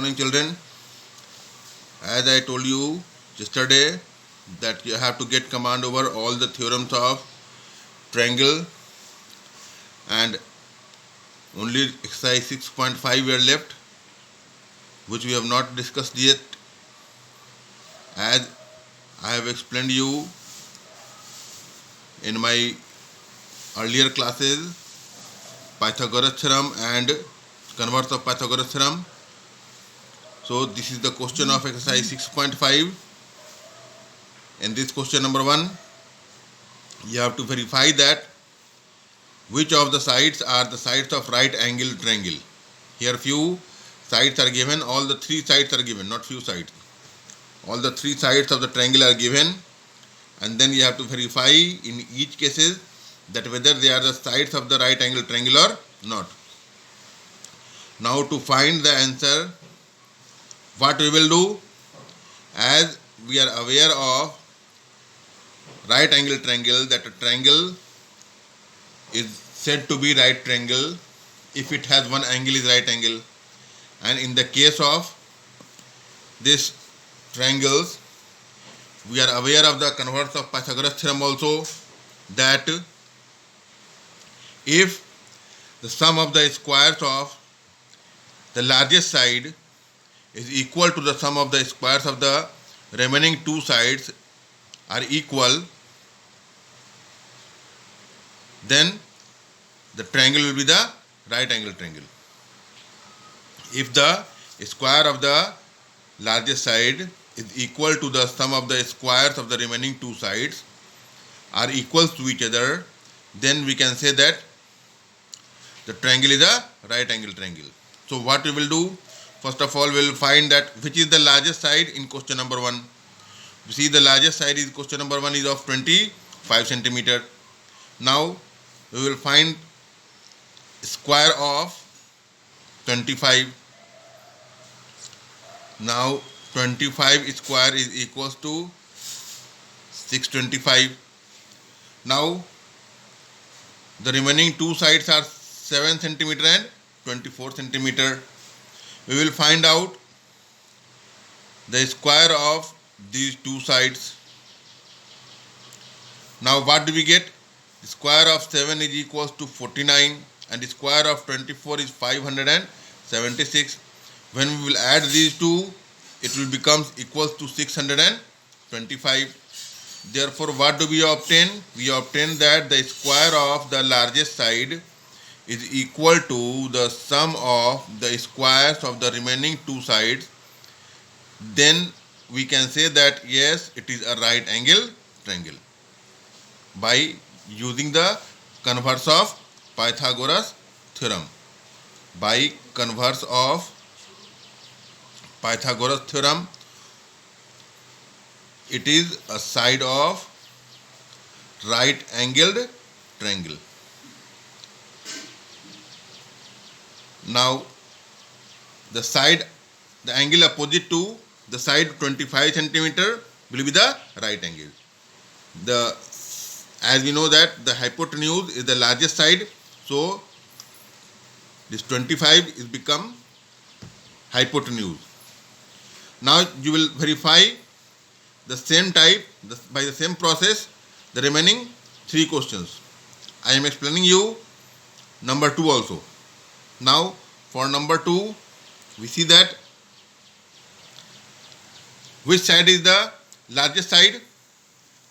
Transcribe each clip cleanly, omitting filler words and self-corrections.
morning, children. As I told you yesterday that you have to get command over all the theorems of triangle, and only exercise 6.5 we are left, which we have not discussed yet. As I have explained you in my earlier classes, Pythagoras theorem and converse of Pythagoras theorem. So this is the question of exercise 6.5. In this question number 1, you have to verify that which of the sides are the sides of right angle triangle. Here few sides are given, all the 3 sides are given, not few sides. All the 3 sides of the triangle are given, and then you have to verify in each cases that whether they are the sides of the right angle triangle or not. Now to find the answer, what we will do, as we are aware of right angle triangle, that a triangle is said to be right triangle if it has one angle is right angle, and in the case of this triangles we are aware of the converse of Pythagoras theorem also, that if the sum of the squares of the largest side is equal to the sum of the squares of the remaining 2 sides are equal, then the triangle will be the right angle triangle. If the square of the largest side is equal to the sum of the squares of the remaining 2 sides are equal to each other, then we can say that the triangle is a right angle triangle. So what we will do, first of all we will find that which is the largest side in question number 1. You see, the largest side is question number 1 is of 25 centimeter. Now we will find square of 25. Now 25 square is equals to 625. Now the remaining 2 sides are 7 centimeter and 24 centimeter. We will find out the square of these 2 sides. Now what do we get? The square of 7 is equals to 49 and the square of 24 is 576. When we will add these two, it will become equals to 625. Therefore, what do we obtain? We obtain that the square of the largest side is equal to the sum of the squares of the remaining 2 sides. Then we can say that yes, it is a right angle triangle by using the converse of Pythagoras theorem. By converse of Pythagoras theorem, it is a side of right angled triangle. Now the angle opposite to the side 25 centimeter will be the right angle. As we know that the hypotenuse is the largest side, so this 25 is become hypotenuse. Now you will verify the same type by the same process the remaining 3 questions. I am explaining you number 2 also. Now for number 2, we see that which side is the largest side?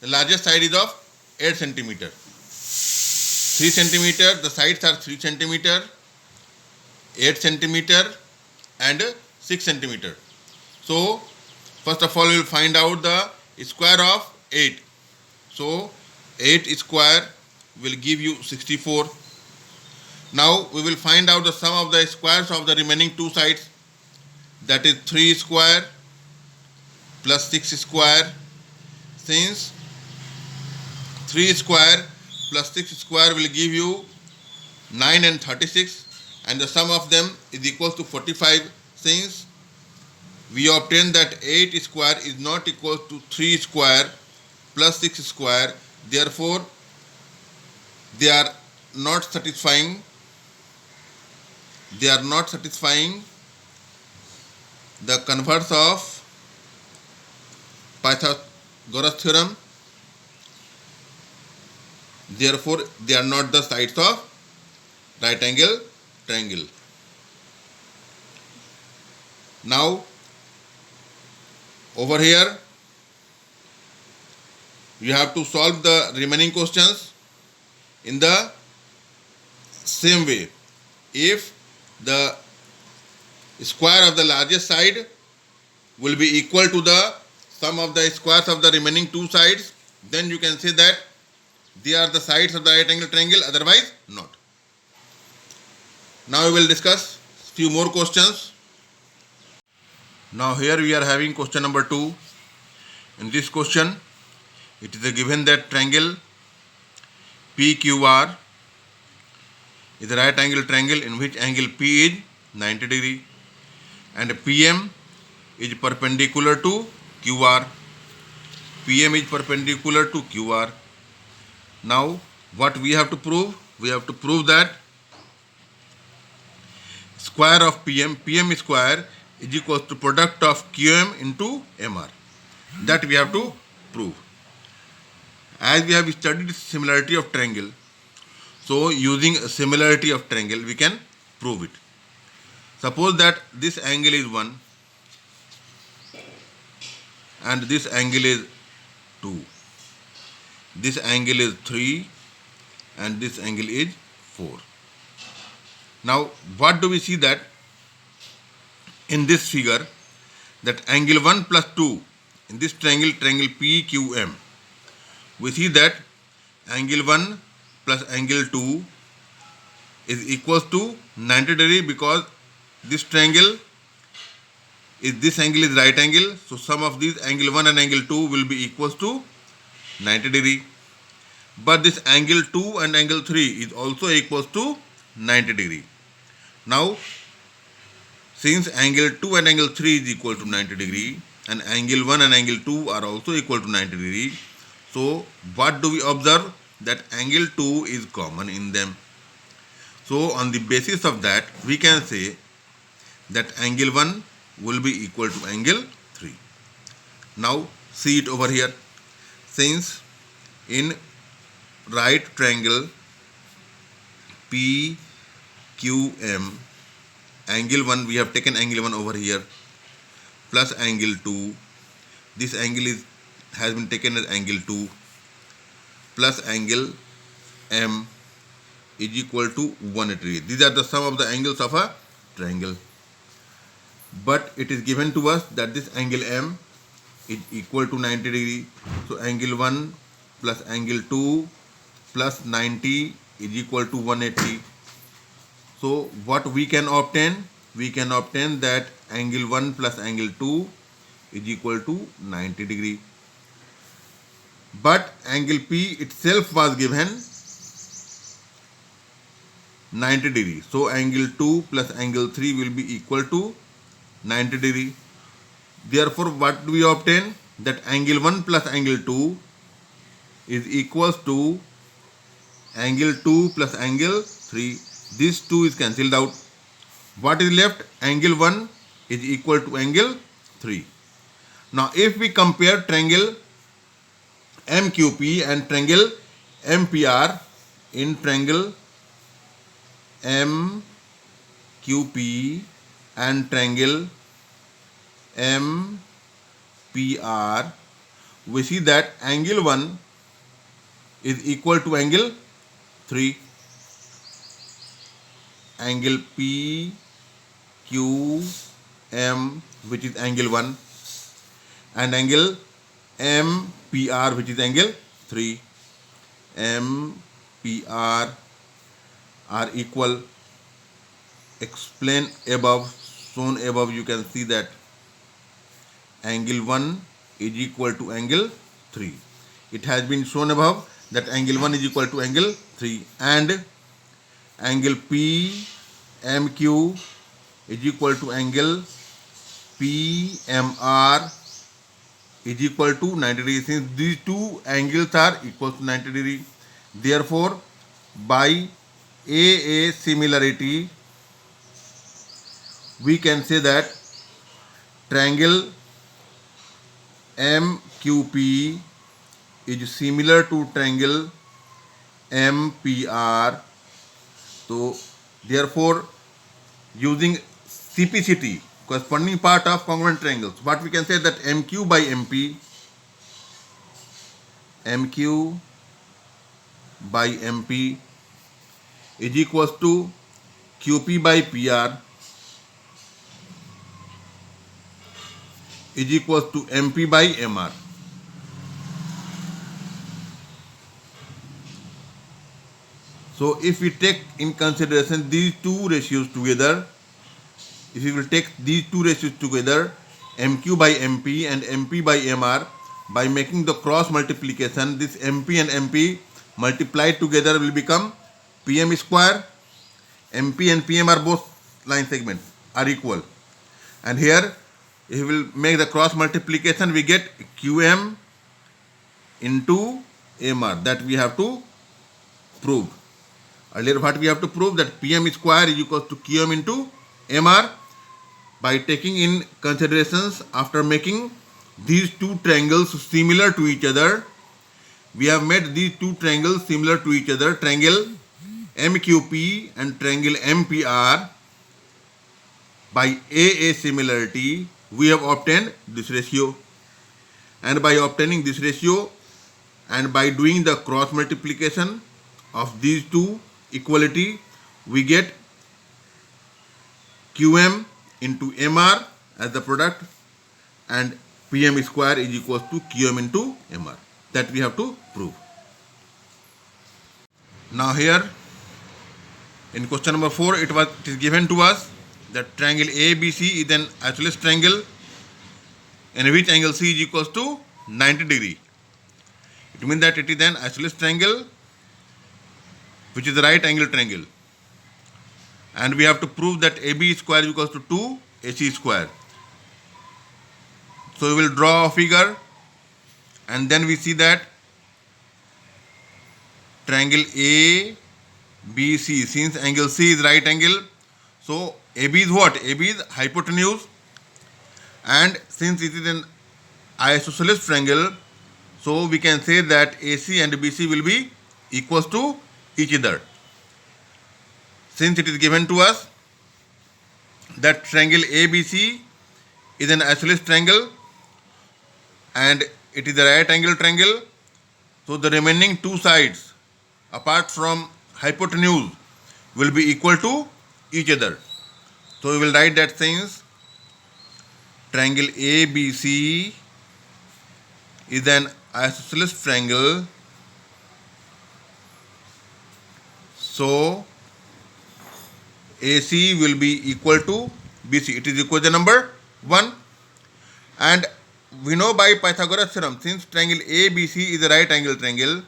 The largest side is of 8 centimeter. 3 centimeter, the sides are 3 centimeter, 8 centimeter and 6 centimeter. So first of all we will find out the square of 8. So 8 square will give you 64. Now we will find out the sum of the squares of the remaining 2 sides, that is 3 square plus 6 square. Since 3 square plus 6 square will give you 9 and 36, and the sum of them is equal to 45. Since we obtain that 8 square is not equal to 3 square plus 6 square, therefore they are not satisfying the converse of Pythagoras theorem. Therefore, they are not the sides of right angle triangle. Now, over here, you have to solve the remaining questions in the same way. If the square of the largest side will be equal to the sum of the squares of the remaining two sides, then you can say that they are the sides of the right angle triangle, otherwise not. Now we will discuss few more questions. Now here we are having question number 2. In this question, it is given that triangle PQR is a right angle triangle in which angle P is 90 degree and PM is perpendicular to QR. PM is perpendicular to QR. Now what we have to prove? We have to prove that square of PM square is equal to product of QM into MR. That we have to prove. As we have studied similarity of triangle, so using a similarity of triangle we can prove it. Suppose that this angle is 1 and this angle is 2. This angle is 3 and this angle is 4. Now what do we see that in this figure, that angle 1 plus 2 in this triangle PQM, we see that angle 1 plus angle 2 is equals to 90 degree because this triangle is, this angle is right angle, so sum of these angle 1 and angle 2 will be equals to 90 degree. But this angle 2 and angle 3 is also equals to 90 degree. Now since angle 2 and angle 3 is equal to 90 degree and angle 1 and angle 2 are also equal to 90 degree, so what do we observe? That angle 2 is common in them. So on the basis of that we can say that angle 1 will be equal to angle 3. Now see it over here. Since in right triangle PQM, angle 1, we have taken angle 1 over here plus angle 2. This angle has been taken as angle 2 plus angle M is equal to 180 degree. These are the sum of the angles of a triangle. But it is given to us that this angle M is equal to 90 degree. So angle 1 plus angle 2 plus 90 is equal to 180. So what we can obtain? We can obtain that angle 1 plus angle 2 is equal to 90 degree. But angle P itself was given 90 degree. So angle 2 plus angle 3 will be equal to 90 degree. Therefore what do we obtain? That angle 1 plus angle 2 is equals to angle 2 plus angle 3. This 2 is cancelled out. What is left? Angle 1 is equal to angle 3. Now if we compare triangle MQP and triangle MPR, in triangle MQP and triangle MPR, we see that angle 1 is equal to angle 3. Angle PQM, which is angle 1, and angle MPR, which is angle 3. MPR are equal. Explain above, shown above, you can see that angle 1 is equal to angle 3. It has been shown above that angle 1 is equal to angle 3 and angle PMQ is equal to angle PMR is equal to 90 degree. Since these two angles are equal to 90 degree, therefore by AA similarity we can say that triangle MQP is similar to triangle MPR. So therefore, using CPCT, corresponding part of congruent triangles, what we can say that MQ by MP, MQ by MP is equals to QP by PR is equals to MP by MR. So if we take in consideration these two ratios together, if we will take these two ratios together, MQ by MP and MP by MR, by making the cross multiplication, this MP and MP multiplied together will become PM square. MP and PM are both line segments, are equal. And here, if we will make the cross multiplication, we get QM into MR. That we have to prove. Earlier, what we have to prove, that PM square is equal to QM into MR, by taking in considerations, after making these two triangles similar to each other. We have made these two triangles similar to each other, triangle MQP and triangle MPR. By AA similarity, we have obtained this ratio. And by obtaining this ratio and by doing the cross multiplication of these two equality, we get QM into MR as the product, and PM square is equals to QM into MR. That we have to prove. Now here, in question number 4, it is given to us that triangle ABC is an isosceles triangle in which angle C is equals to 90 degree. It means that it is an isosceles triangle which is a right angle triangle. And we have to prove that AB square is equals to 2 AC square. So we will draw a figure, and then we see that triangle ABC, since angle C is right angle, so AB is what? AB is hypotenuse, and since it is an isosceles triangle, so we can say that AC and BC will be equals to each other. Since it is given to us that triangle ABC is an isosceles triangle and it is a right angle triangle, so the remaining two sides apart from hypotenuse will be equal to each other. So we will write that since triangle ABC is an isosceles triangle, so AC will be equal to BC. It is equation number 1. And we know by Pythagoras theorem, since triangle ABC is a right angle triangle,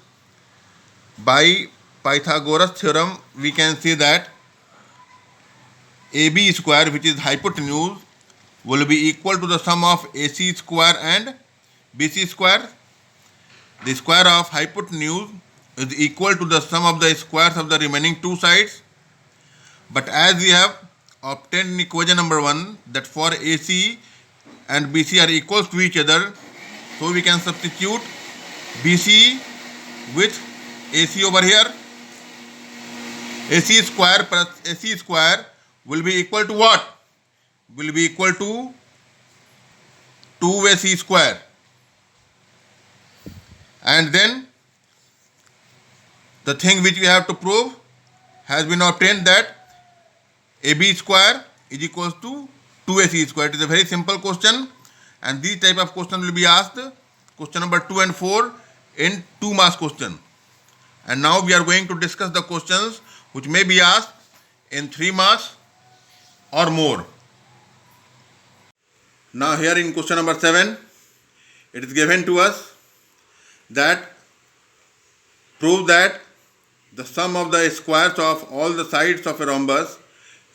by Pythagoras theorem we can say that AB square, which is hypotenuse, will be equal to the sum of AC square and BC square. The square of hypotenuse is equal to the sum of the squares of the remaining two sides. But as we have obtained in equation number 1 that for AC and BC are equals to each other, so we can substitute BC with AC over here. AC square plus AC square will be equal to what? Will be equal to 2AC square. And then the thing which we have to prove has been obtained, that AB square is equals to 2AC square. It is a very simple question, and these type of question will be asked, question number 2 and 4, in 2 marks question. And now we are going to discuss the questions which may be asked in 3 marks or more. Now here in question number 7, it is given to us that prove that the sum of the squares of all the sides of a rhombus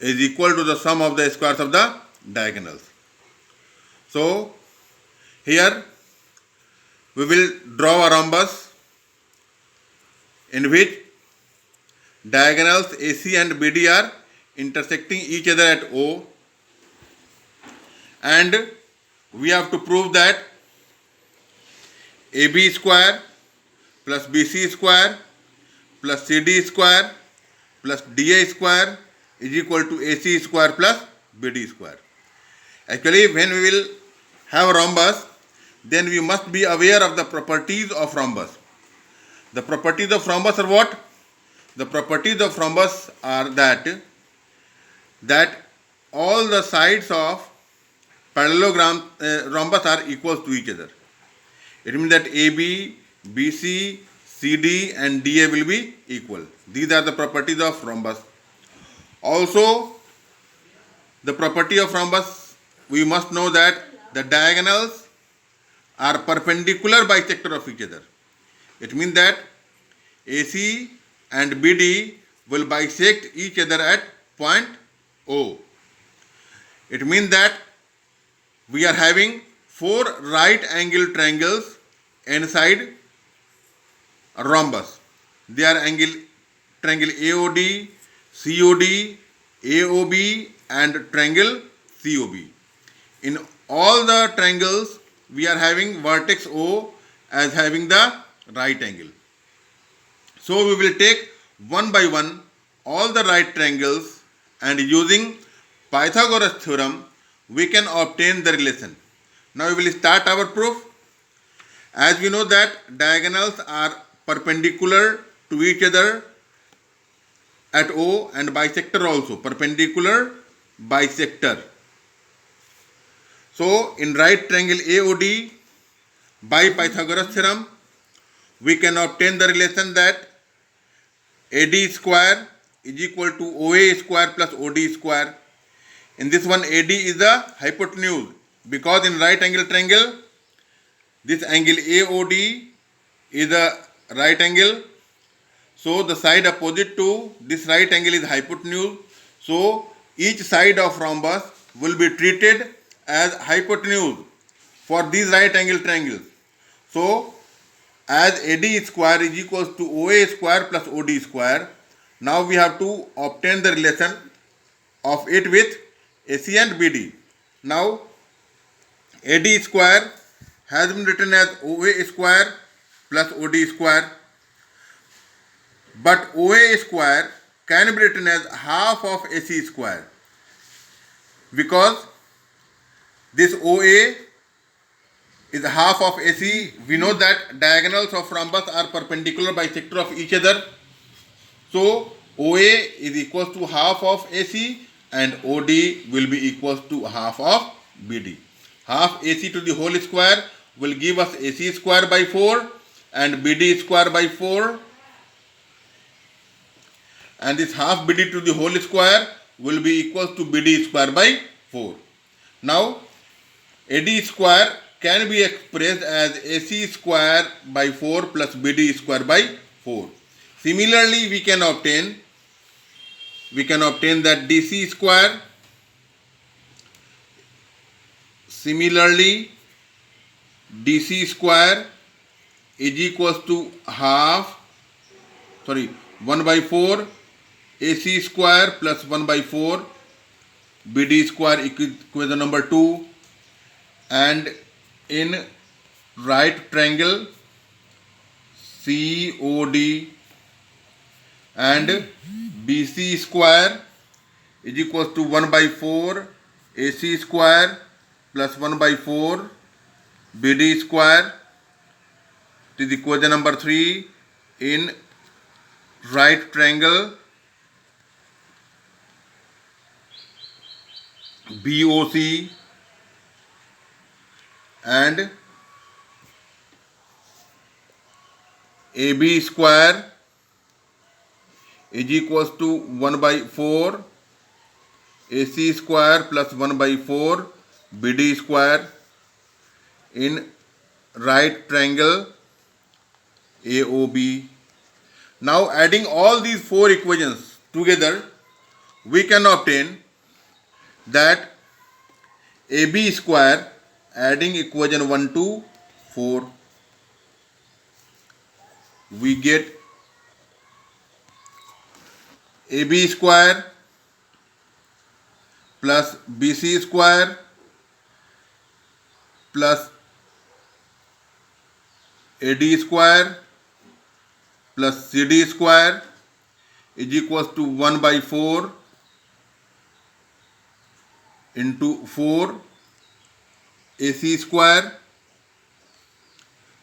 is equal to the sum of the squares of the diagonals. So here we will draw a rhombus in which diagonals AC and BD are intersecting each other at O, and we have to prove that AB square plus BC square plus CD square plus DA square is equal to AC square plus BD square. Actually, when we will have a rhombus, then we must be aware of the properties of rhombus. The properties of rhombus are what? The properties of rhombus are that all the sides of parallelogram rhombus are equal to each other. It means that AB, BC, CD and DA will be equal. These are the properties of rhombus. Also, the property of rhombus, we must know that the diagonals are perpendicular bisector of each other. It means that AC and BD will bisect each other at point O. It means that we are having 4 right angle triangles inside a rhombus. They are triangle AOD, COD, AOB and triangle COB. In all the triangles, we are having vertex O as having the right angle. So we will take one by one all the right triangles, and using Pythagoras theorem we can obtain the relation. Now we will start our proof. As we know that diagonals are perpendicular to each other at O and bisector also, perpendicular bisector. So in right triangle AOD, by Pythagoras theorem we can obtain the relation that AD square is equal to OA square plus OD square. In this one, AD is the hypotenuse, because in right angle triangle this angle AOD is a right angle. So the side opposite to this right angle is hypotenuse. So each side of rhombus will be treated as hypotenuse for these right angle triangles. So as AD square is equals to OA square plus OD square, now we have to obtain the relation of it with AC and BD. Now AD square has been written as OA square plus OD square, but OA square can be written as half of AC square, because this OA is half of AC. We know that diagonals of rhombus are perpendicular bisector of each other. So OA is equal to half of AC and OD will be equal to half of BD. Half AC to the whole square will give us AC square by 4 and BD square by 4. And this half BD to the whole square will be equal to BD square by 4. Now AD square can be expressed as AC square by 4 plus BD square by 4. Similarly, we can obtain that DC square. Similarly, DC square is equals to 1 by 4 AC square plus 1 by 4 BD square, equation number 2. And in right triangle COD and BC square is equals to 1 by 4 AC square plus 1 by 4 BD square. It is equation number 3. In right triangle BOC and AB square is equals to 1 by 4 AC square plus 1 by 4 BD square. In right triangle AOB. Now adding all these 4 equations together, we can obtain that AB square, adding equation 1 to 4, we get AB square plus BC square plus AD square plus CD square is equals to 1 by 4 into 4 AC square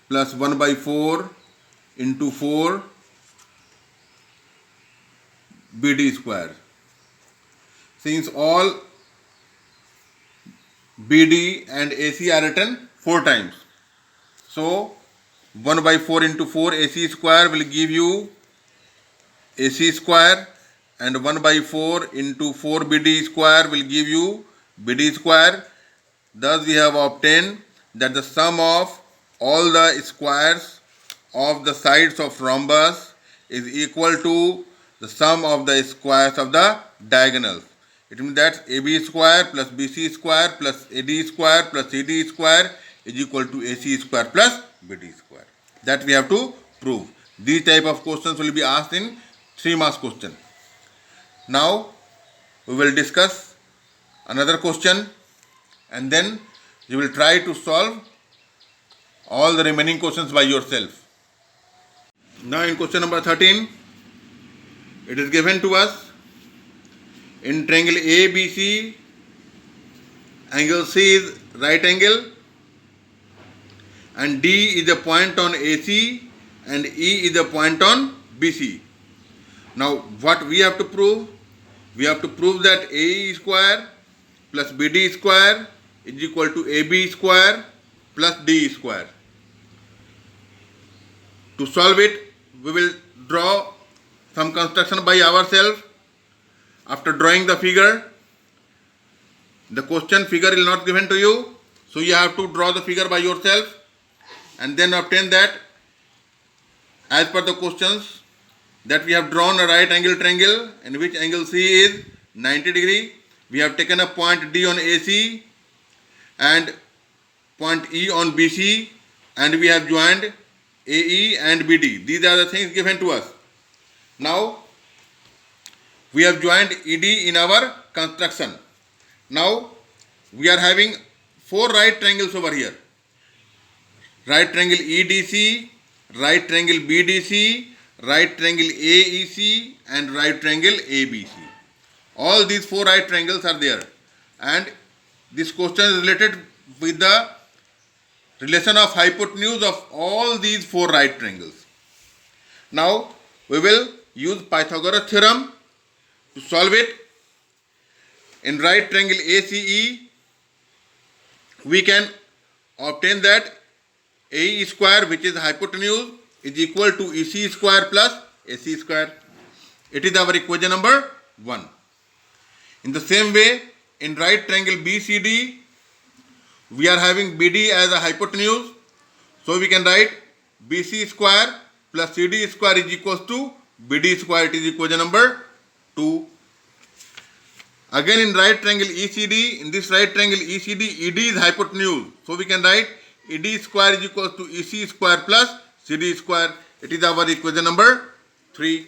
plus 1 by 4 into 4 BD square. Since all BD and AC are written 4 times, so 1 by 4 into 4 AC square will give you AC square, and 1 by 4 into 4 BD square will give you BD square. Thus we have obtained that the sum of all the squares of the sides of rhombus is equal to the sum of the squares of the diagonals. It means that AB square plus BC square plus AD square plus CD square is equal to AC square plus BD square. That we have to prove. These type of questions will be asked in 3 marks question. Now we will discuss another question, and then you will try to solve all the remaining questions by yourself. Now in question number 13, it is given to us in triangle ABC, angle C is right angle, and D is a point on AC, and E is a point on BC. Now what we have to prove? We have to prove that AE square plus BD square is equal to AB square plus D square. To solve it, we will draw some construction by ourselves. After drawing the figure, the question figure is not given to you, so you have to draw the figure by yourself and then obtain that as per the questions that we have drawn a right angle triangle in which angle C is 90 degree. We have taken a point D on AC and point E on BC, and we have joined AE and BD. These are the things given to us. Now we have joined ED in our construction. Now we are having 4 right triangles over here. Right triangle EDC, right triangle BDC, right triangle AEC, and right triangle ABC. All these 4 right triangles are there, and this question is related with the relation of hypotenuse of all these 4 right triangles. Now we will use Pythagoras theorem to solve it. In right triangle ACE, we can obtain that AE square, which is hypotenuse, is equal to EC square plus AC square. It is our equation number 1. In the same way, in right triangle BCD, we are having BD as a hypotenuse, so we can write BC square plus CD square is equals to BD square. It is equation number 2. Again in right triangle ECD, in this right triangle ECD, ED is hypotenuse, so we can write ED square is equals to EC square plus CD square. It is our equation number 3.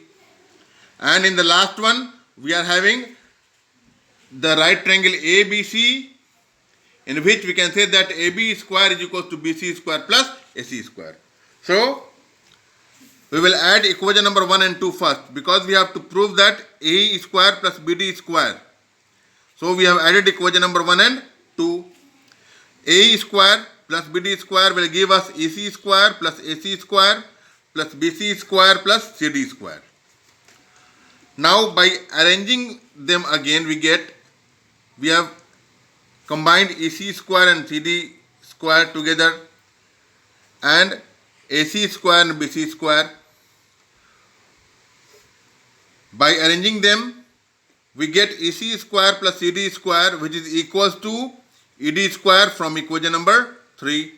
And in the last one, we are having the right triangle ABC, in which we can say that AB square is equals to BC square plus AC square. So we will add equation number 1 and 2 first, because we have to prove that AE square plus BD square. So we have added equation number 1 and 2. AE square plus BD square will give us EC square plus AC square plus BC square plus CD square. Now by arranging them again, we have combined EC square and CD square together, and AC square and BC square. By arranging them, we get EC square plus CD square, which is equals to ED square from equation number 3,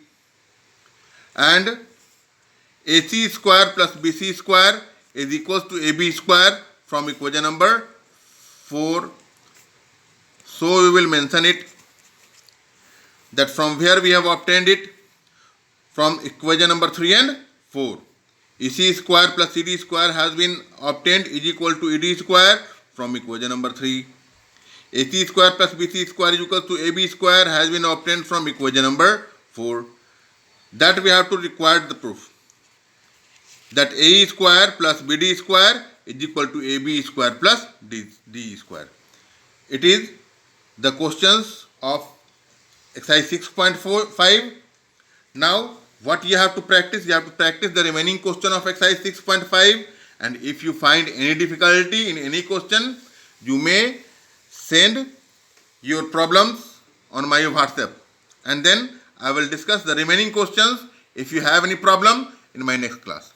and AC square plus BC square is equals to AB square from equation number 4. So we will mention it that from where we have obtained it, from equation number 3 and 4. EC square plus CD square has been obtained is equal to ED square from equation number 3. AC square plus BC square is equal to AB square has been obtained from equation number 4. That we have to require the proof. That AE square plus BD square is equal to AB square plus D square. It is the questions of exercise 6.5. Now what you have to practice? You have to practice the remaining question of exercise 6.5, and if you find any difficulty in any question, you may send your problems on my WhatsApp, and then I will discuss the remaining questions if you have any problem in my next class.